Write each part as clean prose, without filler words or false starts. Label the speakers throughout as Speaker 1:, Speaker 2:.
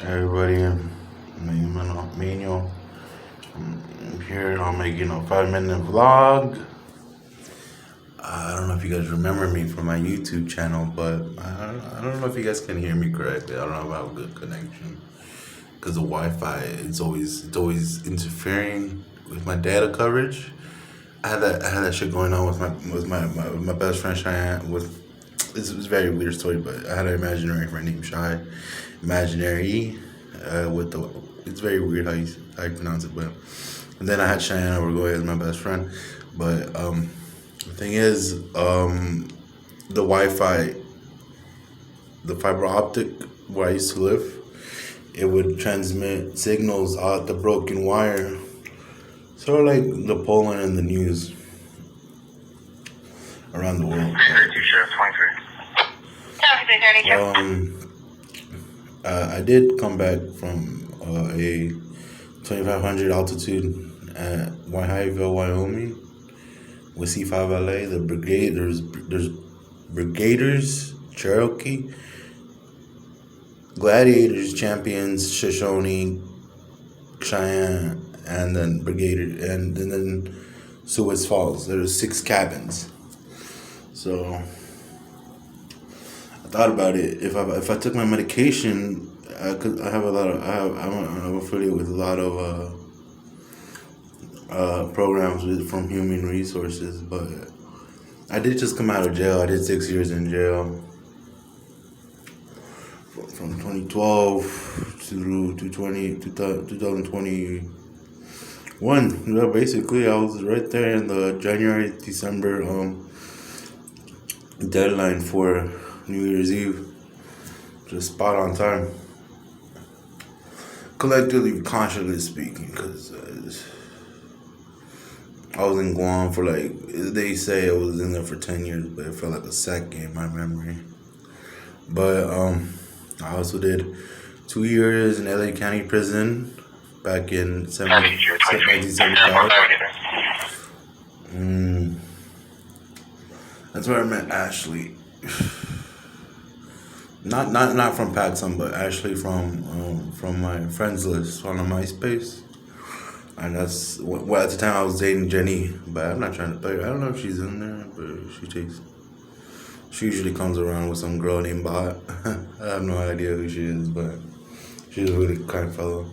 Speaker 1: Everybody, Manuel. I'm here. I'm making a 5-minute vlog. I don't know if you guys remember me from my YouTube channel, but I don't know if you guys can hear me correctly. I don't know if I have a good connection because the Wi-Fi it's always interfering with my data coverage. I had that shit going on with my best friend Cheyenne. It's a very weird story, but I had an imaginary friend named Shy, imaginary, it's very weird how you pronounce it, but and then I had Cheyenne over going as my best friend, but the thing is, the Wi-Fi, the fiber optic where I used to live, it would transmit signals out the broken wire, sort of like the polling in the news around the world. I did come back from a 2,500 altitude at Whiteville, Wyoming, with C5LA. The brigade, there's Brigaders, Cherokee, Gladiators, Champions, Shoshone, Cheyenne, and then Brigader, and then Suez Falls. There's 6 cabins. So I thought about it. If I took my medication, I'm affiliated with a lot of programs from Human Resources, but I did just come out of jail. I did 6 years in jail from 2012 through 2021. Yeah, basically, I was right there in the January-December deadline for New Year's Eve. Just spot on time. Collectively, consciously speaking, because I was in Guam for they say I was in there for 10 years, but it felt like a second in my memory. But I also did 2 years in LA County Prison back in 1975. That's where I met Ashley. Not from Paxson, but Ashley from my friends list on MySpace. And that's at the time I was dating Jenny, but I'm not trying to play her. I don't know if she's in there, but she usually comes around with some girl named Bot. I have no idea who she is, but she's a really kind fellow.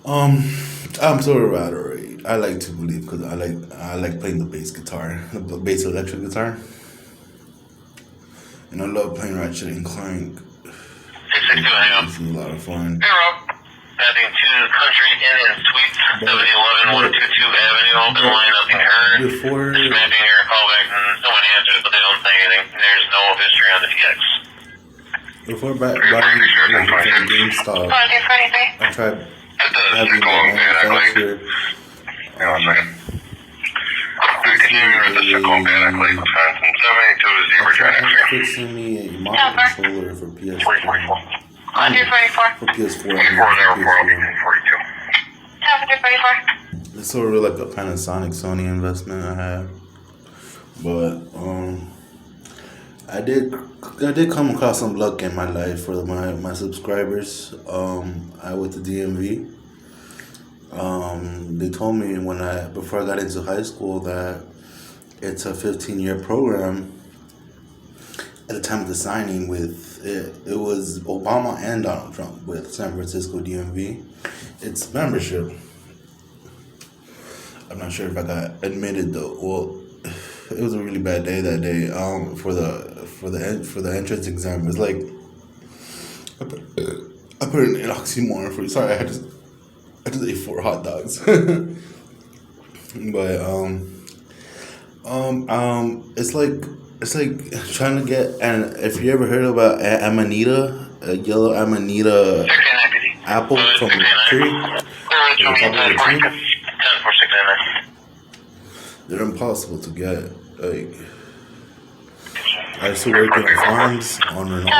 Speaker 1: I'm sort of rowdy. I like to believe because I like playing the bass guitar, the bass electric guitar, and I love playing Ratchet and Clank.
Speaker 2: 662, hang on.
Speaker 1: It's a lot of fun.
Speaker 2: Hey, Rob. Heading to Country Inn and Suites, 7011 122 Avenue, open line, nothing heard.
Speaker 1: Before...
Speaker 2: Just mapping here, call back, and no one answers, but they don't say anything. There's no history on the TX.
Speaker 1: Before buying from GameStop, I tried having the manufacturer fixing me a model controller for PS4. For PS4. It's sort of like a Panasonic Sony investment I have. But I did come across some luck in my life for my subscribers. I went to DMV. They told me before I got into high school that it's a 15-year program. At the time of the signing, it was Obama and Donald Trump with San Francisco DMV. It's membership. I'm not sure if I got admitted though. Well, it was a really bad day that day. For the entrance exam, it's like I put in an oxymoron for you. Sorry, I just ate 4 hot dogs. But it's like trying to get, and if you ever heard about Amanita, a yellow Amanita apple from the tree, they're impossible to get. Like, I used to work in farms on Ronaldo.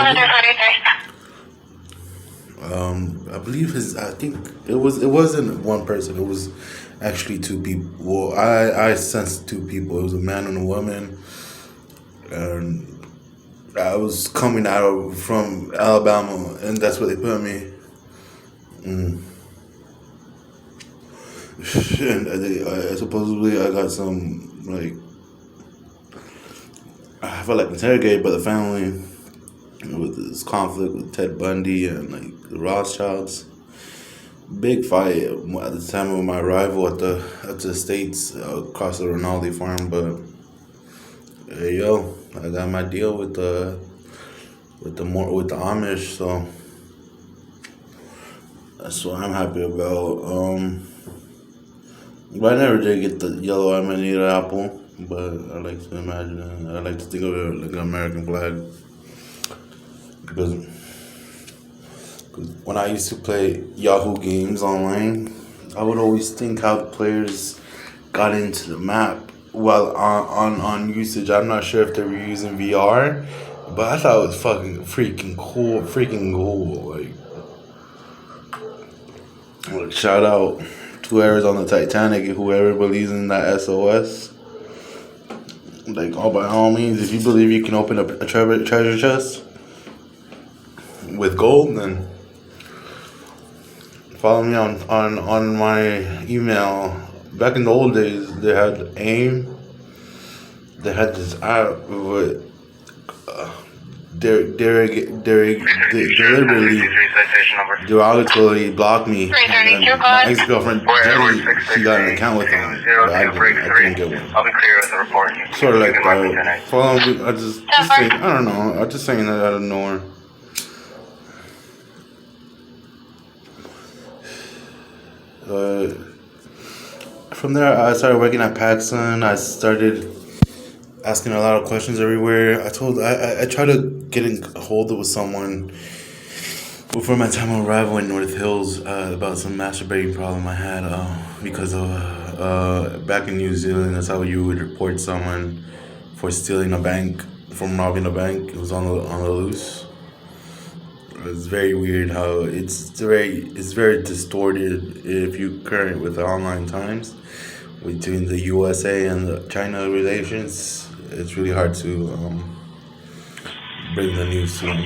Speaker 1: I believe I think it wasn't one person. It was actually 2 people. Well, I sensed 2 people. It was a man and a woman. And I was coming from Alabama, and that's where they put me. And supposedly I got some I felt like interrogated by the family with this conflict with Ted Bundy and the Rothschilds. Big fight at the time of my arrival at the States across the Rinaldi farm, but hey, yo, I got my deal with the Amish, so that's what I'm happy about. But I never did get the yellow apple, but I like to imagine it. I like to think of it like an American flag because when I used to play Yahoo games online, I would always think how the players got into the map while on usage. I'm not sure if they were using VR, but I thought it was freaking cool. Like shout out to whoever's on the Titanic and whoever believes in that SOS. By all means, if you believe you can open up a treasure chest with gold, then follow me on my email. Back in the old days, they had AIM. They had this app with deliberately, derogatorily blocked me. And my ex-girlfriend, Jenny, she got an account with them, but I didn't get one.
Speaker 2: I'll be clear with the report.
Speaker 1: Sort of like that. Follow me, I don't know. I'm just saying that out of nowhere. From there, I started working at Paxson. I started asking a lot of questions everywhere. I tried to get in hold with someone before my time of arrival in North Hills about some masturbating problem I had because of back in New Zealand. That's how you would report someone for stealing a bank, from robbing a bank. It was on the loose. It's very weird how it's very distorted if you current with the online times between the USA and the China relations. It's really hard to bring the news to them.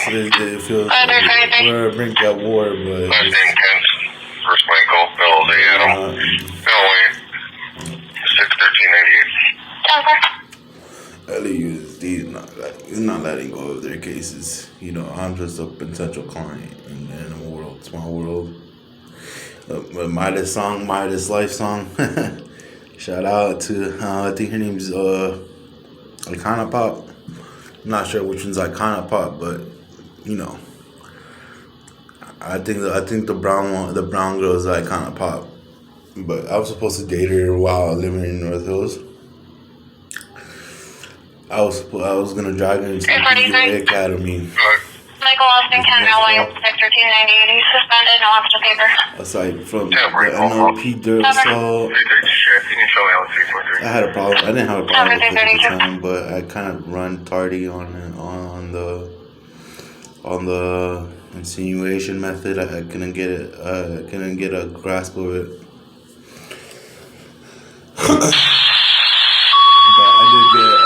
Speaker 1: It feels like we're a brink at war, but LAUSD is not letting go of their cases. I'm just a potential client in a small world. But Midas Life song. Shout out to I think her name's Icona Pop. I'm not sure which one's Icona Pop, but I think the brown girl is Icona Pop. But I was supposed to date her while living in North Hills. I was gonna drive her into the PUA Academy.
Speaker 3: Michael Austin, Ken Alway, 1390, suspended, no official paper.
Speaker 1: Aside from the NLP dirt assault, I had a problem. I didn't have a problem with it at the time, but I kind of run tardy on the insinuation method. I couldn't get it. Couldn't get a grasp of it. But I did get.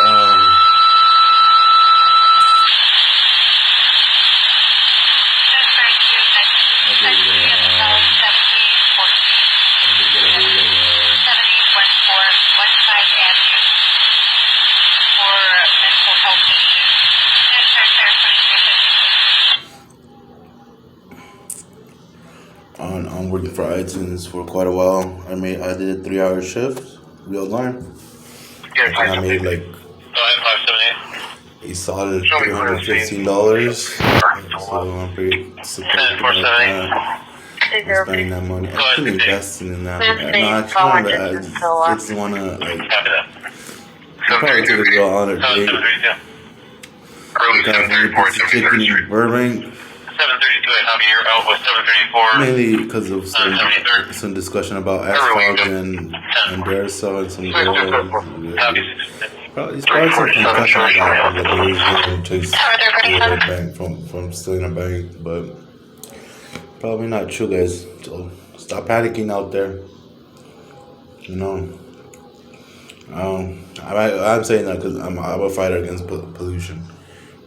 Speaker 1: I'm working for iTunes for quite a while. I did a 3-hour shift, real time. And I made a solid $315. So I'm pretty surprised about that. I'm spending that money. I'm actually investing in that. I just wanna probably take a real honored date. Chicken in Burbank.
Speaker 2: 732 at Javier out with 734.
Speaker 1: Mainly because of some discussion about asphalt and Darasol and some gold. It's probably some concussion about the days when Chase stole a bank from stealing a bank, but probably not true, guys. So stop panicking out there. I'm saying that because I'm a fighter against pollution,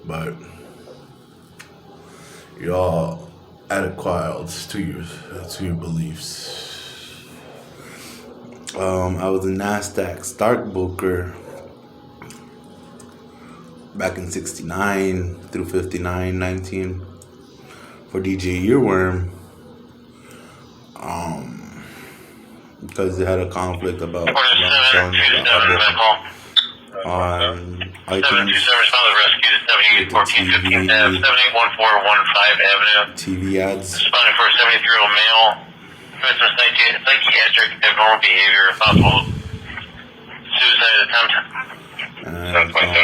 Speaker 1: but you're all adequate to your beliefs. I was a NASDAQ stockbroker back in 69 through 59, 19 for DJ Earworm. Because they had a conflict about selling the album on iTunes, TV ads.
Speaker 2: Responding for a 73-year-old male. Psychiatric abnormal behavior, possible suicide attempt.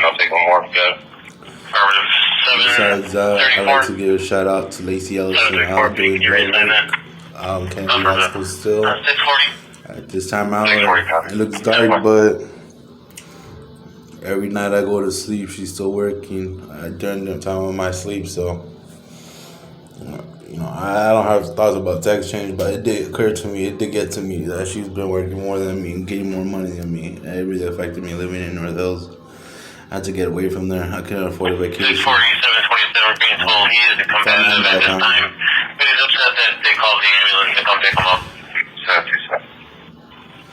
Speaker 2: I'll take one more. Good.
Speaker 1: Besides that, I'd like to give a shout out to Lacey Ellison out doing blood work. Kennedy High School still.
Speaker 2: 640.
Speaker 1: At this time out, it looks dark, but every night I go to sleep, she's still working during the time of my sleep. So, I don't have thoughts about text change, but it did occur to me, it did get to me that she's been working more than me and getting more money than me. And it really affected me living in North Hills. I had to get away from there. I couldn't afford a vacation.
Speaker 2: 647 being told he is competitive at this time, but he's upset that they called the ambulance to come pick him up.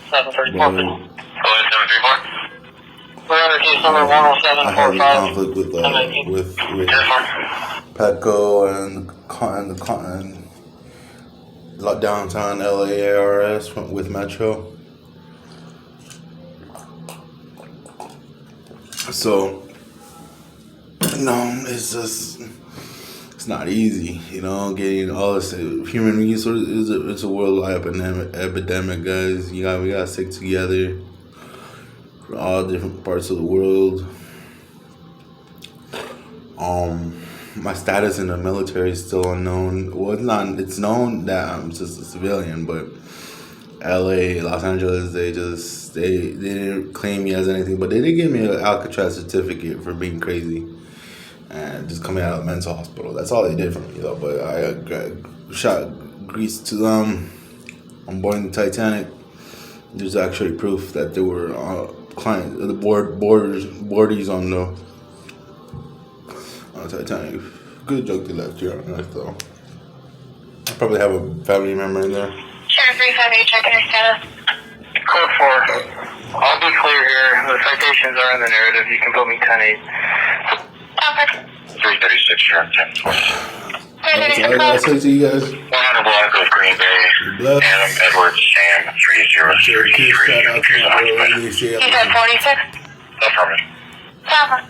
Speaker 2: 734. Go ahead, 734. We're under case number 10745.
Speaker 1: I had a conflict with Petco and downtown LAARS with Metro. So, it's not easy, getting all this human resources. It's a worldwide epidemic, guys. We gotta stick together for all different parts of the world. My status in the military is still unknown. Well, it's known that I'm just a civilian, but LA, Los Angeles, they didn't claim me as anything, but they did give me an Alcatraz certificate for being crazy and just coming out of a mental hospital. That's all they did for me, though. But I shot grease to them on boarding the Titanic. There's actually proof that there were boardies on the Titanic. Good joke they left here on Earth, though. I probably have a family member in there.
Speaker 3: Sure, 358, checking your status.
Speaker 2: Code 4. I'll be clear here. The citations are in the narrative. You can put me 10-8. 336 here, 10-4.
Speaker 1: That's all I gotta say to you guys.
Speaker 2: 100 block of Green Bay. Adam Edwards, Sam, 303.
Speaker 1: Shout out to my boy.
Speaker 3: You said 46?
Speaker 2: Affirmative.
Speaker 3: Stop.